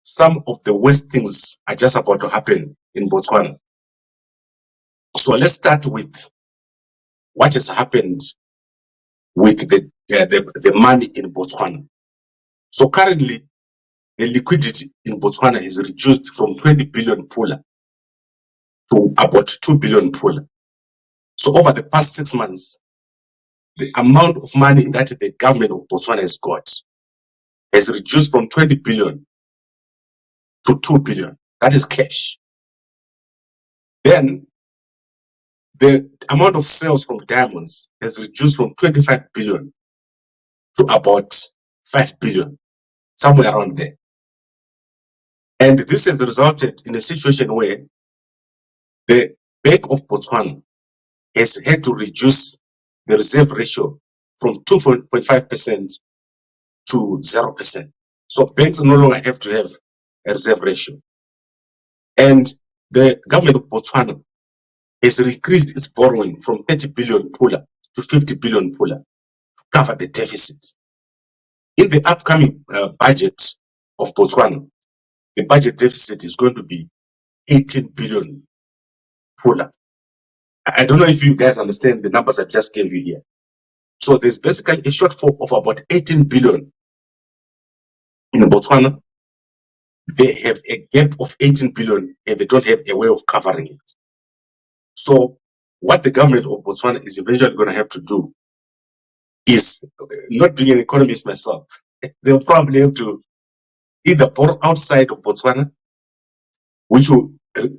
some of the worst things are just about to happen in Botswana. So let's start with what has happened with the money in Botswana. So currently, the liquidity in Botswana is reduced from 20 billion pula to about 2 billion pula. So over the past 6 months, the amount of money that the government of Botswana has got has reduced from 20 billion to 2 billion. That is cash. Then the amount of sales from diamonds has reduced from 25 billion to about 5 billion, somewhere around there. And this has resulted in a situation where the Bank of Botswana has had to reduce the reserve ratio from 2.5% to 0%. So banks no longer have to have a reserve ratio. And the government of Botswana has increased its borrowing from 30 billion pula to 50 billion pula to cover the deficit. In the upcoming budget of Botswana, the budget deficit is going to be 18 billion pula. I don't know if you guys understand the numbers I just gave you here. So there's basically a shortfall of about 18 billion in Botswana. They have a gap of 18 billion and they don't have a way of covering it. So what the government of Botswana is eventually going to have to do is, not being an economist myself, they'll probably have to either borrow outside of Botswana, which will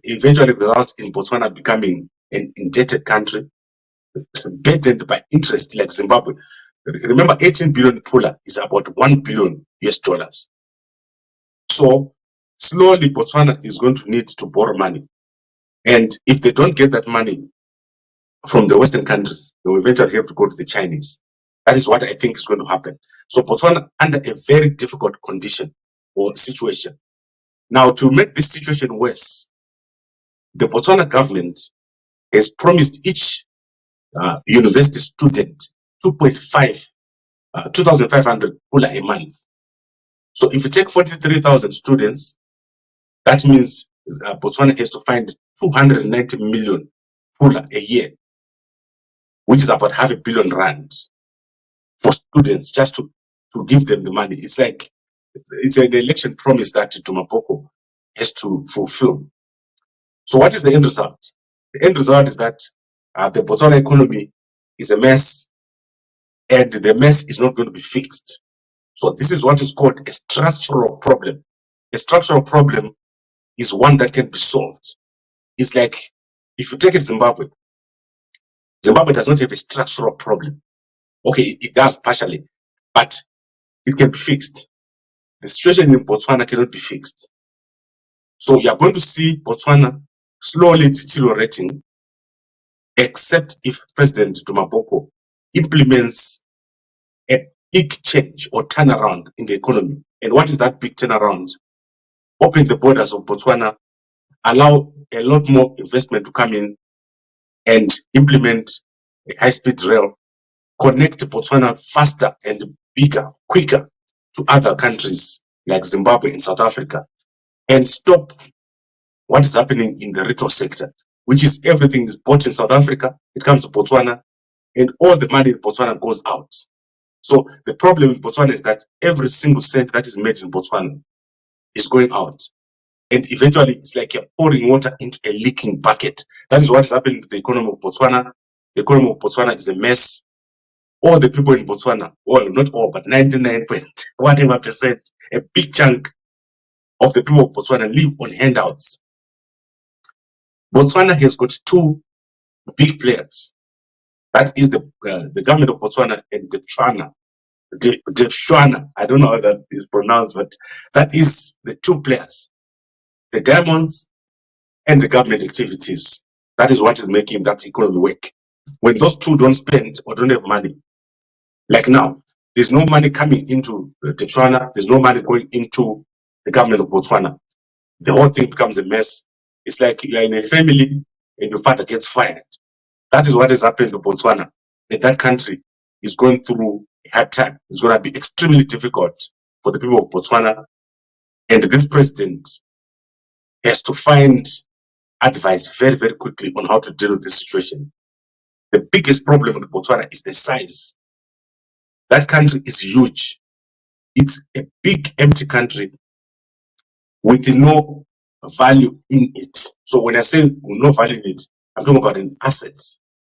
eventually result in Botswana becoming an indebted country, burdened by interest like Zimbabwe. Remember, 18 billion pula is about 1 billion US dollars. So slowly Botswana is going to need to borrow money. And if they don't get that money from the Western countries, they will eventually have to go to the Chinese. That is what I think is going to happen. So Botswana under a very difficult condition or situation. Now, to make this situation worse, the Botswana government has promised each university student 2,500 pula a month. So if you take 43,000 students, that means Botswana has to find 290 million pula a year, which is about R500 million for students, just to give them the money. It's like, it's an election promise that Dumapoko has to fulfill. So what is the end result? The end result is that the Botswana economy is a mess, and the mess is not going to be fixed. So this is what is called a structural problem. A structural problem is one that can be solved. It's like, if you take it Zimbabwe, Zimbabwe does not have a structural problem. Okay, it does partially, but it can be fixed. The situation in Botswana cannot be fixed. So you are going to see Botswana slowly deteriorating, except if President Dumapoko implements a big change or turnaround in the economy. And what is that big turnaround? Open the borders of Botswana, allow a lot more investment to come in, and implement a high-speed rail, connect Botswana faster and bigger, quicker to other countries like Zimbabwe and South Africa, and stop what is happening in the retail sector, which is everything is bought in South Africa, it comes to Botswana, and all the money in Botswana goes out. So the problem in Botswana is that every single cent that is made in Botswana is going out. And eventually, it's like you're pouring water into a leaking bucket. That is what is happening to the economy of Botswana. The economy of Botswana is a mess. All the people in Botswana, well, not all, but 99.whatever%, a big chunk of the people of Botswana live on handouts. Botswana has got two big players. That is the government of Botswana and Depshwana. I don't know how that is pronounced, but that is the two players. The diamonds and the government activities. That is what is making that economy work. When those two don't spend or don't have money, like now, there's no money coming into Botswana, there's no money going into the government of Botswana. The whole thing becomes a mess. It's like you're in a family and your father gets fired. That is what has happened to Botswana. And that country is going through a hard time. It's going to be extremely difficult for the people of Botswana And this president has to find advice very, very quickly on how to deal with this situation. The biggest problem with Botswana is the size. That country is huge. It's a big empty country with no value in it. So when I say no value in it, I'm talking about an asset.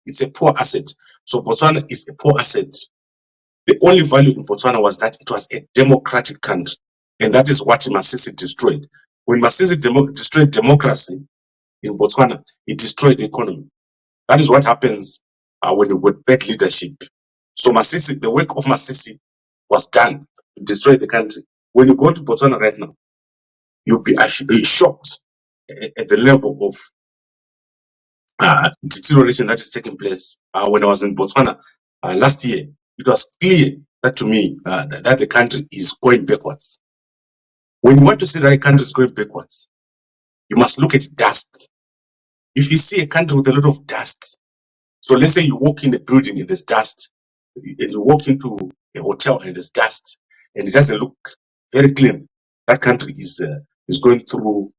It's a poor asset. So Botswana is a poor asset. The only value in Botswana was that it was a democratic country. And that is what Masisi destroyed. When Masisi destroyed democracy in Botswana, it destroyed the economy. That is what happens when you get bad leadership. So Masisi, the work of Masisi was done to destroy the country. When you go to Botswana right now, you'll be shocked at the level of deterioration that is taking place. When I was in Botswana last year, it was clear that to me that the country is going backwards. When you want to see that a country is going backwards, you must look at dust. If you see a country with a lot of dust, so let's say you walk in a building and there's dust, and you walk into a hotel and there's dust, and it doesn't look very clean, that country is going through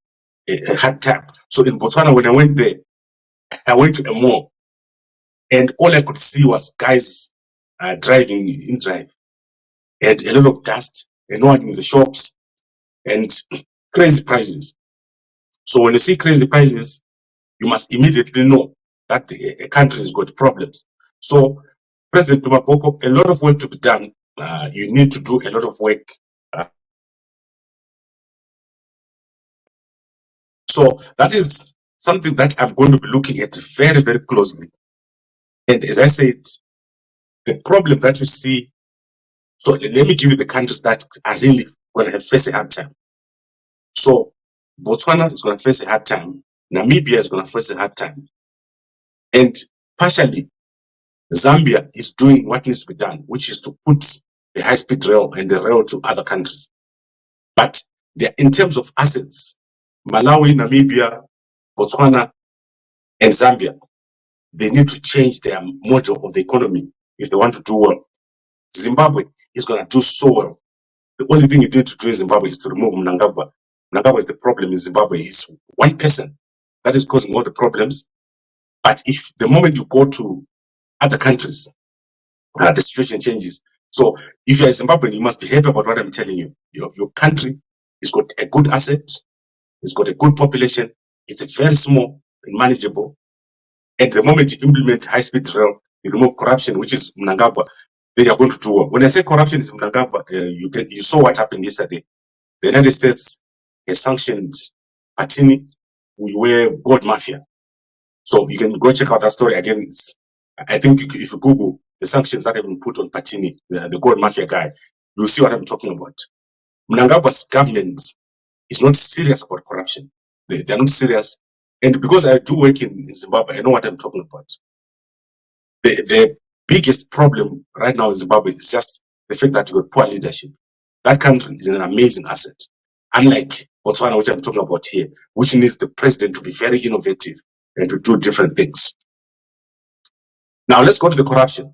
a hard time. So in Botswana, when I went there, I went to a mall, and all I could see was guys driving in drive, and a lot of dust, and no one in the shops, and crazy prices. So when you see crazy prices, you must immediately know that a country has got problems. So President Tumapoko, a lot of work to be done. You need to do a lot of work. So that is something that I'm going to be looking at very, very closely. And as I said, the problem that you see, so let me give you the countries that are really going to face a hard time. So Botswana is going to face a hard time. Namibia is going to face a hard time. And partially, Zambia is doing what needs to be done, which is to put the high-speed rail and the rail to other countries. But in terms of assets, Malawi, Namibia, Botswana, and Zambia, they need to change their model of the economy if they want to do well. Zimbabwe is going to do so well. The only thing you need to do in Zimbabwe is to remove Mnangagwa. Mnangagwa is the problem in Zimbabwe. He's one person that is causing all the problems. But if the moment you go to other countries, the situation changes. So if you're a Zimbabwean, you must be happy about what I'm telling you. Your country has got a good asset, it's got a good population, it's very small and manageable. And the moment you implement high-speed rail, you remove corruption, which is Mnangagwa, then you're going to do well. When I say corruption is Mnangagwa, you saw what happened yesterday. The United States has sanctioned Patini, we were gold mafia. So you can go check out that story again. I think if you Google the sanctions that have been put on Patini, the gold mafia guy, you'll see what I'm talking about. Mnangagwa's government is not serious about corruption. They're not serious. And because I do work in Zimbabwe, I know what I'm talking about. The biggest problem right now in Zimbabwe is just the fact that you got poor leadership. That country is an amazing asset. Unlike Botswana, which I'm talking about here, which needs the president to be very innovative and to do different things. Now let's go to the corruption.